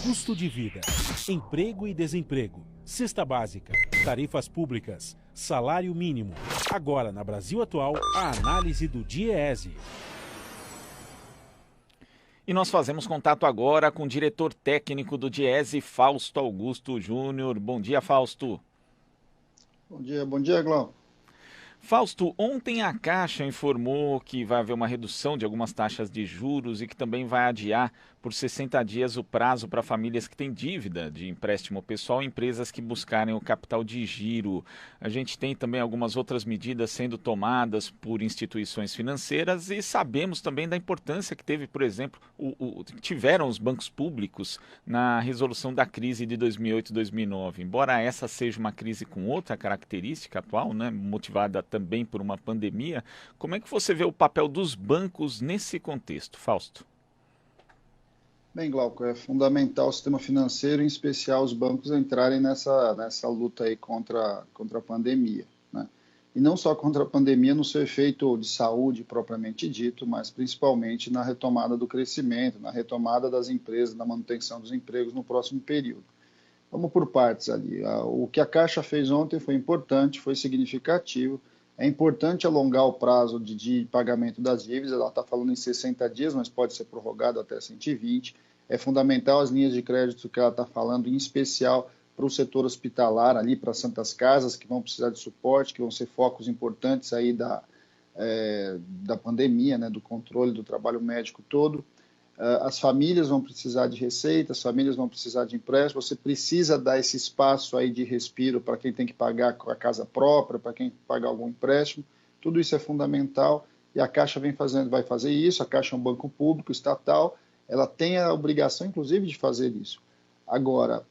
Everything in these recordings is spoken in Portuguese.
Custo de vida, emprego e desemprego, cesta básica, tarifas públicas, salário mínimo. Agora, na Brasil Atual, a análise do DIEESE. E nós fazemos contato agora com o diretor técnico do DIEESE, Fausto Augusto Júnior. Bom dia, Fausto. Bom dia, Glauco. Fausto, ontem a Caixa informou que vai haver uma redução de algumas taxas de juros e que também vai adiar por 60 dias o prazo para famílias que têm dívida de empréstimo pessoal e empresas que buscarem o capital de giro. A gente tem também algumas outras medidas sendo tomadas por instituições financeiras e sabemos também da importância que teve, por exemplo, tiveram os bancos públicos na resolução da crise de 2008 e 2009. Embora essa seja uma crise com outra característica atual, né, motivada também por uma pandemia, como é que você vê o papel dos bancos nesse contexto, Fausto? Bem, Glauco, é fundamental o sistema financeiro, em especial os bancos, entrarem nessa luta aí contra a pandemia, né? E não só contra a pandemia no seu efeito de saúde propriamente dito, mas principalmente na retomada do crescimento, na retomada das empresas, na manutenção dos empregos no próximo período. Vamos por partes ali. O que a Caixa fez ontem foi importante, foi significativo. É importante alongar o prazo de pagamento das dívidas, ela está falando em 60 dias, mas pode ser prorrogado até 120. É fundamental as linhas de crédito que ela está falando, em especial para o setor hospitalar, ali para Santas Casas, que vão precisar de suporte, que vão ser focos importantes aí da pandemia, né, do controle do trabalho médico todo. As famílias vão precisar de receita, as famílias vão precisar de empréstimo, você precisa dar esse espaço aí de respiro para quem tem que pagar com a casa própria, para quem tem que pagar algum empréstimo, tudo isso é fundamental e a Caixa vai fazer isso, a Caixa é um banco público, estatal, ela tem a obrigação, inclusive, de fazer isso. Agora,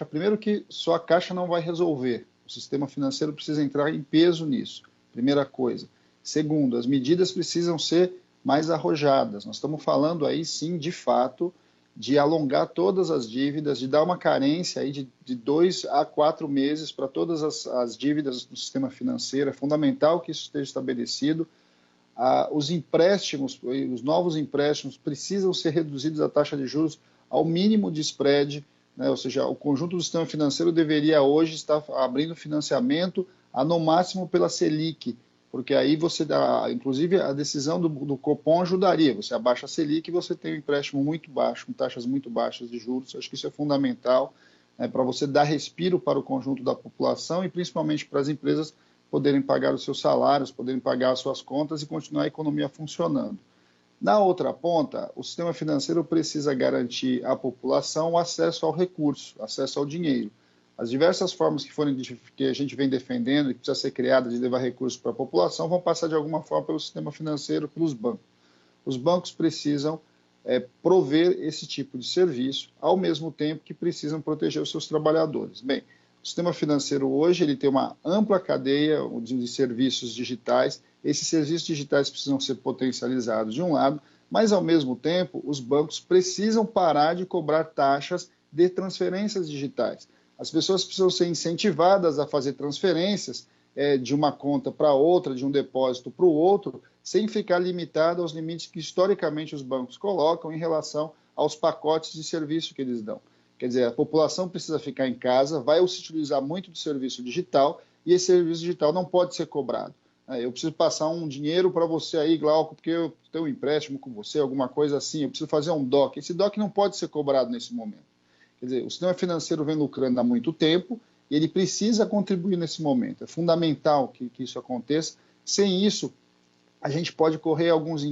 primeiro que só a Caixa não vai resolver, o sistema financeiro precisa entrar em peso nisso, primeira coisa. Segundo, as medidas precisam ser mais arrojadas. Nós estamos falando aí, sim, de fato, de alongar todas as dívidas, de dar uma carência aí de 2 a 4 meses para todas as dívidas do sistema financeiro. É fundamental que isso esteja estabelecido. Os empréstimos, os novos empréstimos precisam ser reduzidos a taxa de juros ao mínimo de spread, né? Ou seja, o conjunto do sistema financeiro deveria hoje estar abrindo financiamento no máximo pela Selic, porque aí você dá, inclusive a decisão do Copom ajudaria, você abaixa a Selic e você tem um empréstimo muito baixo, com taxas muito baixas de juros. Acho que isso é fundamental, né, para você dar respiro para o conjunto da população e principalmente para as empresas poderem pagar os seus salários, poderem pagar as suas contas e continuar a economia funcionando. Na outra ponta, o sistema financeiro precisa garantir à população o acesso ao recurso, acesso ao dinheiro. As diversas formas que a gente vem defendendo e que precisa ser criada de levar recursos para a população vão passar de alguma forma pelo sistema financeiro, pelos bancos. Os bancos precisam prover esse tipo de serviço, ao mesmo tempo que precisam proteger os seus trabalhadores. Bem, o sistema financeiro hoje ele tem uma ampla cadeia de serviços digitais. Esses serviços digitais precisam ser potencializados de um lado, mas ao mesmo tempo os bancos precisam parar de cobrar taxas de transferências digitais. As pessoas precisam ser incentivadas a fazer transferências de uma conta para outra, de um depósito para o outro, sem ficar limitado aos limites que historicamente os bancos colocam em relação aos pacotes de serviço que eles dão. Quer dizer, a população precisa ficar em casa, vai se utilizar muito do serviço digital e esse serviço digital não pode ser cobrado. Eu preciso passar um dinheiro para você aí, Glauco, porque eu tenho um empréstimo com você, alguma coisa assim, eu preciso fazer um DOC. Esse DOC não pode ser cobrado nesse momento. Quer dizer, o sistema financeiro vem lucrando há muito tempo e ele precisa contribuir nesse momento. É fundamental que isso aconteça. Sem isso, a gente pode correr alguns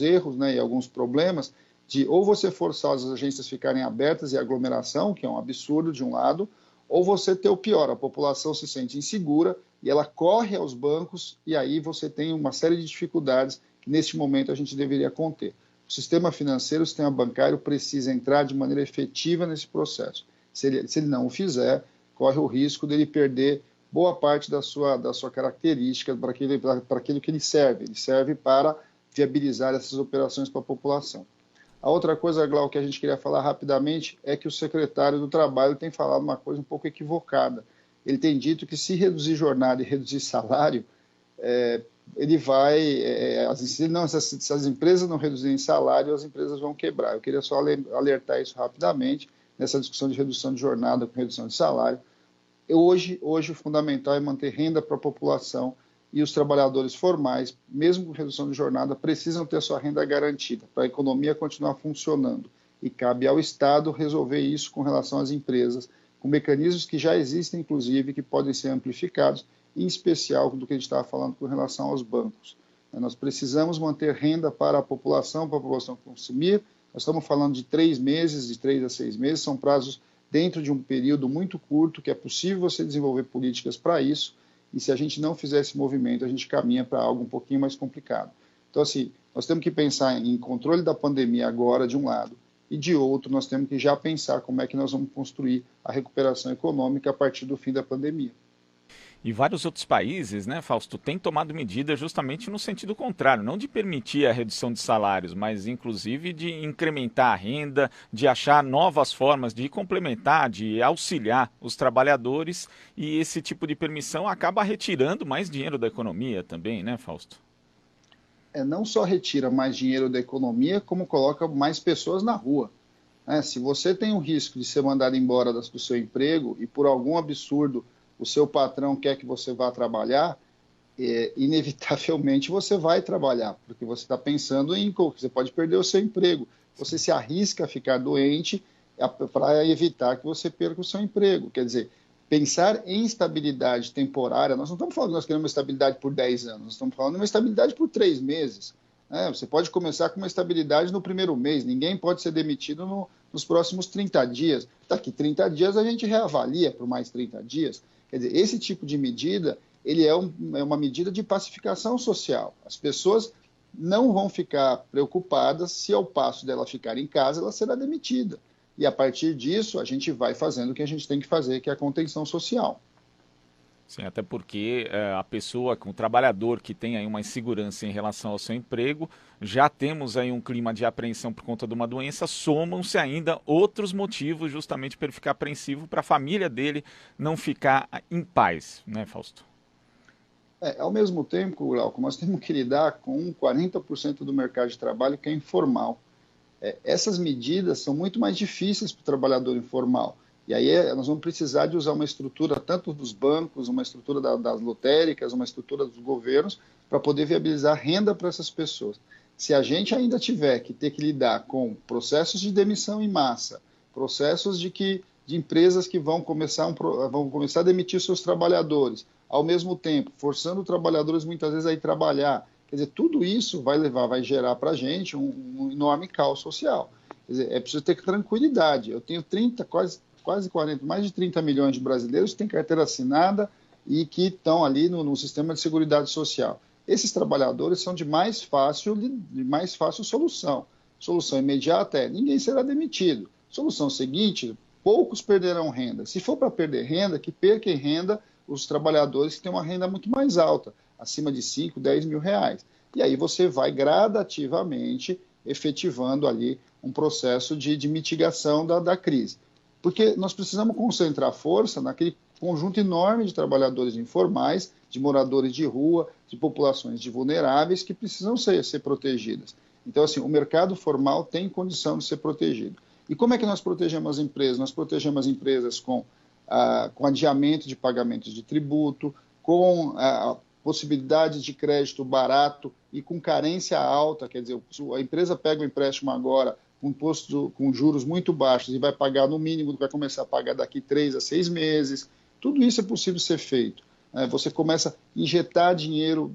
erros, né, e alguns problemas de ou você forçar as agências a ficarem abertas e aglomeração, que é um absurdo de um lado, ou você ter o pior, a população se sente insegura e ela corre aos bancos e aí você tem uma série de dificuldades que neste momento a gente deveria conter. O sistema financeiro, o sistema bancário precisa entrar de maneira efetiva nesse processo. Se ele não o fizer, corre o risco dele perder boa parte da sua característica para aquilo que ele serve. Ele serve para viabilizar essas operações para a população. A outra coisa, Glauco, que a gente queria falar rapidamente é que o secretário do Trabalho tem falado uma coisa um pouco equivocada. Ele tem dito que se reduzir jornada e reduzir salário, ele vai, se as empresas não reduzirem salário, as empresas vão quebrar. Eu queria só alertar isso rapidamente, nessa discussão de redução de jornada com redução de salário. Hoje o fundamental é manter renda para a população, e os trabalhadores formais, mesmo com redução de jornada, precisam ter sua renda garantida para a economia continuar funcionando. E cabe ao Estado resolver isso com relação às empresas, com mecanismos que já existem, inclusive, que podem ser amplificados, em especial do que a gente estava falando com relação aos bancos. Nós precisamos manter renda para a população consumir. Nós estamos falando de 3 meses, de 3 a 6 meses, são prazos dentro de um período muito curto, que é possível você desenvolver políticas para isso, e se a gente não fizer esse movimento, a gente caminha para algo um pouquinho mais complicado. Então, assim, nós temos que pensar em controle da pandemia agora, de um lado, e de outro, nós temos que já pensar como é que nós vamos construir a recuperação econômica a partir do fim da pandemia. E vários outros países, né, Fausto, têm tomado medidas justamente no sentido contrário, não de permitir a redução de salários, mas inclusive de incrementar a renda, de achar novas formas de complementar, de auxiliar os trabalhadores, e esse tipo de permissão acaba retirando mais dinheiro da economia também, né, Fausto? Não só retira mais dinheiro da economia, como coloca mais pessoas na rua. Se você tem o risco de ser mandado embora do seu emprego e por algum absurdo o seu patrão quer que você vá trabalhar, inevitavelmente você vai trabalhar, porque você está pensando em que você pode perder o seu emprego. Você se arrisca a ficar doente para evitar que você perca o seu emprego. Quer dizer, pensar em estabilidade temporária, nós não estamos falando que nós queremos uma estabilidade por 10 anos, nós estamos falando de uma estabilidade por 3 meses. Você pode começar com uma estabilidade no primeiro mês, ninguém pode ser demitido nos próximos 30 dias. Daqui 30 dias a gente reavalia por mais 30 dias. Quer dizer, esse tipo de medida, ele é uma medida de pacificação social. As pessoas não vão ficar preocupadas se ao passo dela ficar em casa, ela será demitida. E a partir disso, a gente vai fazendo o que a gente tem que fazer, que é a contenção social. Sim, até porque a pessoa, o trabalhador que tem aí uma insegurança em relação ao seu emprego, já temos aí um clima de apreensão por conta de uma doença, somam-se ainda outros motivos justamente para ele ficar apreensivo, para a família dele não ficar em paz, né, Fausto? Ao mesmo tempo, Glauco, nós temos que lidar com 40% do mercado de trabalho que é informal. Essas medidas são muito mais difíceis para o trabalhador informal. E aí nós vamos precisar de usar uma estrutura tanto dos bancos, uma estrutura das lotéricas, uma estrutura dos governos, para poder viabilizar renda para essas pessoas. Se a gente ainda tiver que ter que lidar com processos de demissão em massa, processos de empresas que vão começar a demitir seus trabalhadores, ao mesmo tempo, forçando trabalhadores muitas vezes a ir trabalhar, quer dizer, tudo isso vai gerar para a gente um enorme caos social. Quer dizer, é preciso ter tranquilidade. Eu tenho quase 40, mais de 30 milhões de brasileiros que têm carteira assinada e que estão ali no sistema de seguridade social. Esses trabalhadores são de mais fácil solução. Solução imediata ninguém será demitido. Solução seguinte, poucos perderão renda. Se for para perder renda, que perca em renda os trabalhadores que têm uma renda muito mais alta, acima de 5, 10 mil reais. E aí você vai gradativamente efetivando ali um processo de mitigação da crise. Porque nós precisamos concentrar força naquele conjunto enorme de trabalhadores informais, de moradores de rua, de populações vulneráveis que precisam ser protegidas. Então, assim, o mercado formal tem condição de ser protegido. E como é que nós protegemos as empresas? Nós protegemos as empresas com adiamento de pagamentos de tributo, com a possibilidade de crédito barato e com carência alta, quer dizer, a empresa pega o empréstimo agora com juros muito baixos e vai pagar no mínimo, vai começar a pagar daqui 3 a 6 meses, tudo isso é possível ser feito. Você começa a injetar dinheiro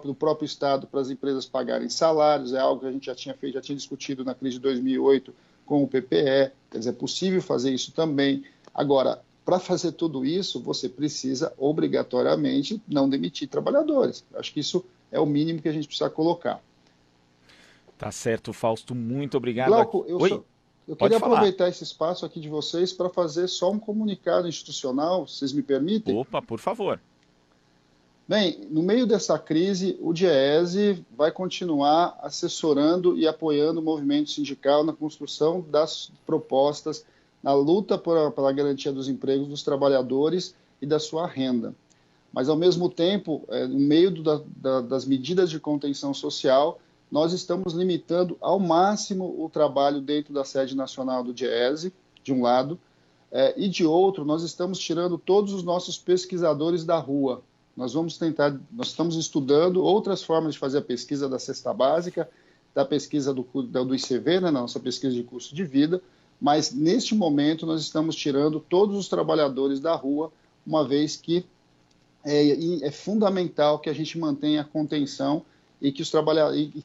do próprio Estado para as empresas pagarem salários, é algo que a gente já tinha discutido na crise de 2008 com o PPE, quer dizer, é possível fazer isso também. Agora, para fazer tudo isso, você precisa, obrigatoriamente, não demitir trabalhadores. Acho que isso é o mínimo que a gente precisa colocar. Tá certo, Fausto, muito obrigado. Glauco, eu queria aproveitar esse espaço aqui de vocês para fazer só um comunicado institucional, se vocês me permitem. Opa, por favor. Bem, no meio dessa crise, o DIEESE vai continuar assessorando e apoiando o movimento sindical na construção das propostas, na luta pela garantia dos empregos dos trabalhadores e da sua renda. Mas, ao mesmo tempo, no meio das medidas de contenção social, nós estamos limitando ao máximo o trabalho dentro da sede nacional do DIEESE, de um lado, e de outro, nós estamos tirando todos os nossos pesquisadores da rua. Nós estamos estudando outras formas de fazer a pesquisa da cesta básica, da pesquisa do ICV, né, nossa pesquisa de custo de vida, mas neste momento nós estamos tirando todos os trabalhadores da rua, uma vez que é fundamental que a gente mantenha a contenção e que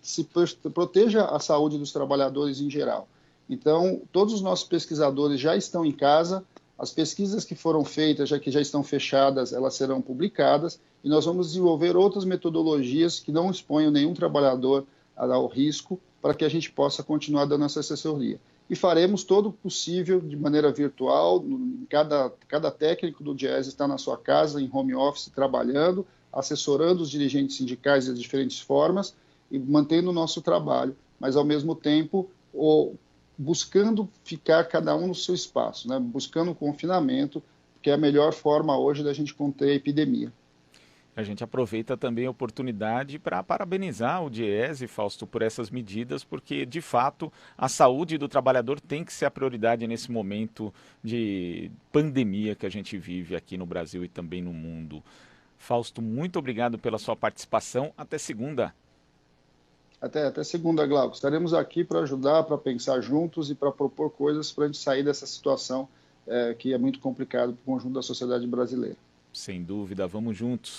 se proteja a saúde dos trabalhadores em geral. Então, todos os nossos pesquisadores já estão em casa, as pesquisas que foram feitas, que já estão fechadas, elas serão publicadas, e nós vamos desenvolver outras metodologias que não exponham nenhum trabalhador ao risco, para que a gente possa continuar dando essa assessoria. E faremos todo o possível de maneira virtual, cada técnico do DIEESE está na sua casa, em home office, trabalhando, assessorando os dirigentes sindicais de diferentes formas e mantendo o nosso trabalho, mas ao mesmo tempo buscando ficar cada um no seu espaço, né? Buscando o confinamento, que é a melhor forma hoje da gente conter a epidemia. A gente aproveita também a oportunidade para parabenizar o DIEESE, Fausto, por essas medidas, porque, de fato, a saúde do trabalhador tem que ser a prioridade nesse momento de pandemia que a gente vive aqui no Brasil e também no mundo. Fausto, muito obrigado pela sua participação. Até segunda. Até segunda, Glauco. Estaremos aqui para ajudar, para pensar juntos e para propor coisas para a gente sair dessa situação que é muito complicada para o conjunto da sociedade brasileira. Sem dúvida, vamos juntos.